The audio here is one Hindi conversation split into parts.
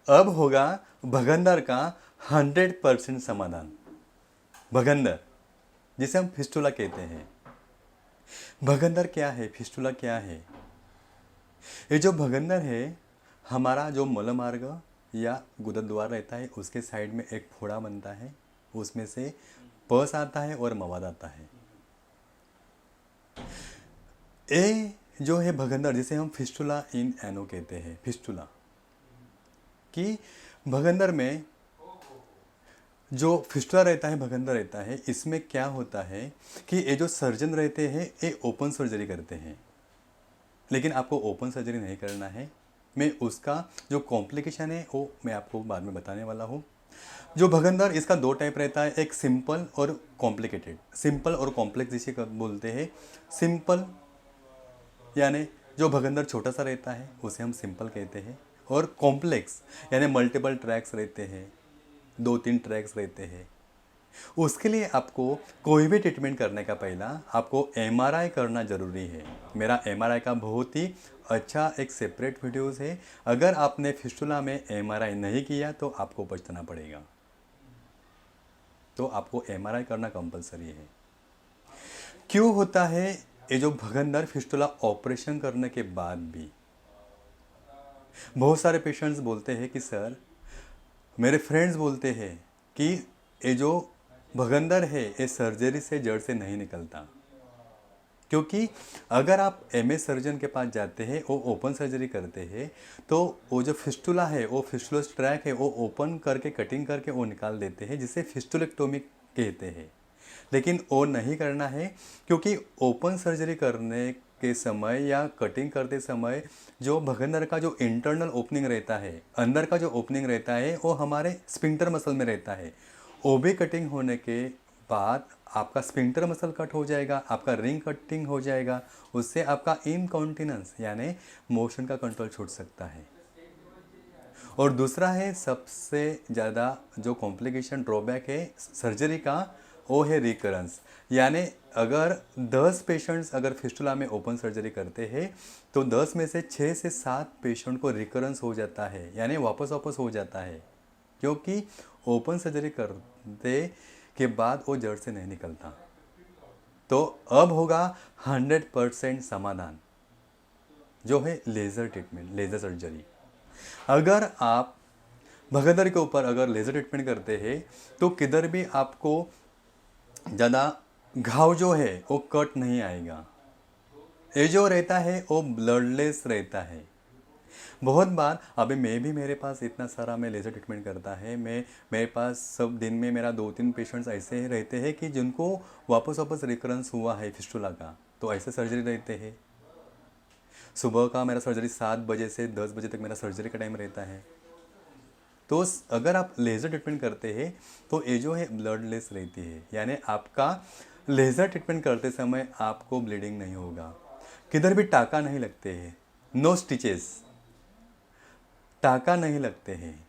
अब होगा भगंदर का 100% समाधान। भगंदर जिसे हम फिस्टुला कहते हैं। भगंदर क्या है, फिस्टुला क्या है? ये जो भगंदर है, हमारा जो मलमार्ग या गुदद्वार रहता है उसके साइड में एक फोड़ा बनता है, उसमें से पस आता है और मवाद आता है। ए जो है भगंदर, जिसे हम फिस्टुला इन एनो कहते हैं, फिस्टुला कि भगंदर में जो फिस्टुला रहता है, भगंदर रहता है, इसमें क्या होता है कि ये जो सर्जन रहते हैं ये ओपन सर्जरी करते हैं, लेकिन आपको ओपन सर्जरी नहीं करना है। मैं उसका जो कॉम्प्लिकेशन है वो मैं आपको बाद में बताने वाला हूँ। जो भगंदर, इसका दो टाइप रहता है, एक सिंपल और कॉम्प्लिकेटेड। सिंपल और कॉम्प्लेक्स जिसे बोलते हैं। सिंपल यानी जो भगंदर छोटा सा रहता है उसे हम सिंपल कहते हैं, और कॉम्प्लेक्स यानी मल्टीपल ट्रैक्स रहते हैं, 2-3 ट्रैक्स रहते हैं। उसके लिए आपको कोई भी ट्रीटमेंट करने का पहला आपको एमआरआई करना ज़रूरी है। मेरा एमआरआई का बहुत ही अच्छा एक सेपरेट वीडियोस है। अगर आपने फिस्टुला में एमआरआई नहीं किया तो आपको पछताना पड़ेगा। तो आपको एमआरआई करना कंपलसरी है। क्यों होता है ये जो भगंदर फिस्टुला ऑपरेशन करने के बाद भी? बहुत सारे पेशेंट्स बोलते हैं कि सर, मेरे फ्रेंड्स बोलते हैं कि ये जो भगंदर है ये सर्जरी से जड़ से नहीं निकलता। क्योंकि अगर आप एमएस सर्जन के पास जाते हैं, वो ओपन सर्जरी करते हैं, तो वो जो फिस्टुला है, वो फिस्टुलस ट्रैक है, वो ओपन करके कटिंग करके वो निकाल देते हैं, जिसे फिस्टुलेक्टोमी कहते हैं। लेकिन वो नहीं करना है, क्योंकि ओपन सर्जरी करने के समय या कटिंग करते समय जो भगंदर का जो इंटरनल ओपनिंग रहता है, अंदर का जो ओपनिंग रहता है, वो हमारे स्फिंक्टर मसल में रहता है। वो भी कटिंग होने के बाद आपका स्फिंक्टर मसल कट हो जाएगा, आपका रिंग कटिंग हो जाएगा, उससे आपका इनकॉन्टिनेंस यानी मोशन का कंट्रोल छूट सकता है। और दूसरा है सबसे ज़्यादा जो कॉम्प्लिकेशन ड्रॉबैक है सर्जरी का, वो है रिकरेंस। यानी अगर 10 पेशेंट्स अगर फिस्टुला में ओपन सर्जरी करते हैं तो 10 में से 6 से 7 पेशेंट को रिकरेंस हो जाता है, यानी वापस वापस हो जाता है, क्योंकि ओपन सर्जरी करते के बाद वो जड़ से नहीं निकलता। तो अब होगा 100% समाधान, जो है लेज़र ट्रीटमेंट, लेज़र सर्जरी। अगर आप भगदड़ के ऊपर अगर लेज़र ट्रीटमेंट करते हैं तो किधर भी आपको ज़्यादा घाव जो है वो कट नहीं आएगा। ये जो रहता है वो ब्लडलेस रहता है। बहुत बार अभी मैं भी, मेरे पास इतना सारा मैं लेज़र ट्रीटमेंट करता है, मेरे पास सब दिन में मेरा 2-3 पेशेंट्स ऐसे ही रहते हैं कि जिनको वापस वापस रिकरेंस हुआ है फिस्टुला का, तो ऐसे सर्जरी रहते हैं। सुबह का मेरा सर्जरी 7 बजे से 10 बजे तक मेरा सर्जरी का टाइम रहता है। तो अगर आप लेज़र ट्रीटमेंट करते हैं तो ये जो है ब्लडलेस रहती है, यानी आपका लेज़र ट्रीटमेंट करते समय आपको ब्लीडिंग नहीं होगा, किधर भी टाँका नहीं लगते हैं, नो स्टिचेस, टाँका नहीं लगते हैं।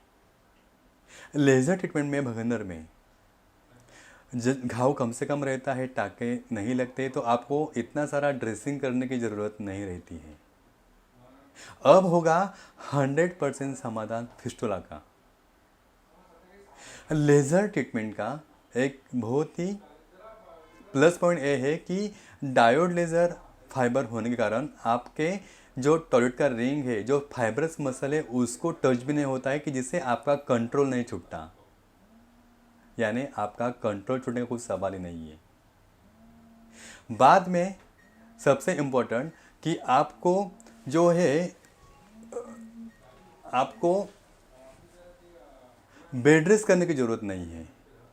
लेज़र ट्रीटमेंट में भगंदर में घाव कम से कम रहता है, टाँके नहीं लगते, तो आपको इतना सारा ड्रेसिंग करने की ज़रूरत नहीं रहती है। अब होगा 100% समाधान फिस्टुला का। लेज़र ट्रीटमेंट का एक बहुत ही प्लस पॉइंट ये है कि डायोड लेज़र फाइबर होने के कारण आपके जो टॉयलेट का रिंग है, जो फाइबरस मसल है, उसको टच भी नहीं होता है, कि जिससे आपका कंट्रोल नहीं छूटता, यानी आपका कंट्रोल छूटने का कुछ सवाल ही नहीं है। बाद में सबसे इम्पोर्टेंट कि आपको जो है, आपको बेड रेस्ट करने की ज़रूरत नहीं है।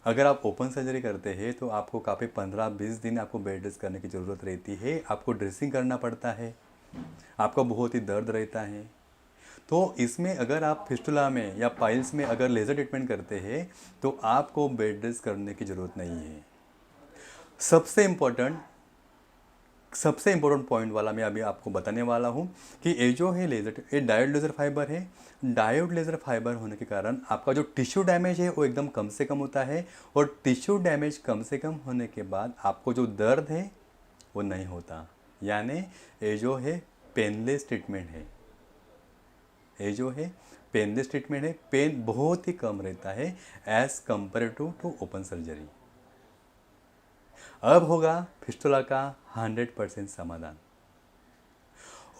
अगर आप ओपन सर्जरी करते हैं तो आपको काफ़ी 15-20 दिन आपको बेड रेस्ट करने की ज़रूरत रहती है। आपको ड्रेसिंग करना पड़ता है, आपको बहुत ही दर्द रहता है। तो इसमें अगर आप फिस्टुला में या पाइल्स में अगर लेज़र ट्रीटमेंट करते हैं तो आपको बेड रेस्ट करने की ज़रूरत नहीं है। सबसे इम्पोर्टेंट पॉइंट वाला मैं अभी आपको बताने वाला हूँ कि ये जो है लेज़र, ये डायोड लेज़र फाइबर है। डायोड लेज़र फाइबर होने के कारण आपका जो टिश्यू डैमेज है वो एकदम कम से कम होता है, और टिश्यू डैमेज कम से कम होने के बाद आपको जो दर्द है वो नहीं होता, यानी ये जो है पेनलेस ट्रीटमेंट है। ये जो है पेनलेस ट्रीटमेंट है, पेन बहुत ही कम रहता है as compared to open surgery. अब होगा फिस्टुला का 100% समाधान।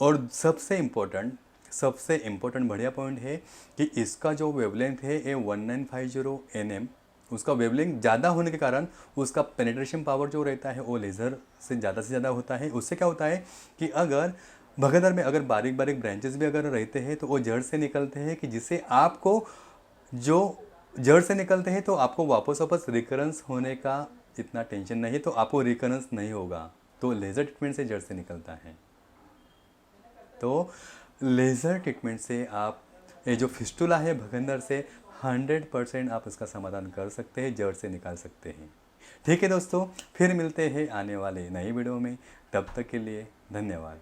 और सबसे इम्पोर्टेंट बढ़िया पॉइंट है कि इसका जो वेवलेंथ है ये 1950 nm, उसका वेवलेंथ ज़्यादा होने के कारण उसका पेनिट्रेशन पावर जो रहता है वो लेज़र से ज़्यादा होता है। उससे क्या होता है कि अगर भगदड़ में अगर बारीक बारीक ब्रांचेस भी अगर रहते हैं तो वो जड़ से निकलते हैं, कि जिससे आपको जो जड़ से निकलते हैं तो आपको वापस रिकरेंस होने का इतना टेंशन नहीं है, तो आपको रिकरेंस नहीं होगा। तो लेज़र ट्रीटमेंट से जड़ से निकलता है। तो लेज़र ट्रीटमेंट से आप ये जो फिस्टुला है भगंदर से 100% आप इसका समाधान कर सकते हैं, जड़ से निकाल सकते हैं। ठीक है दोस्तों, फिर मिलते हैं आने वाले नई वीडियो में। तब तक के लिए धन्यवाद।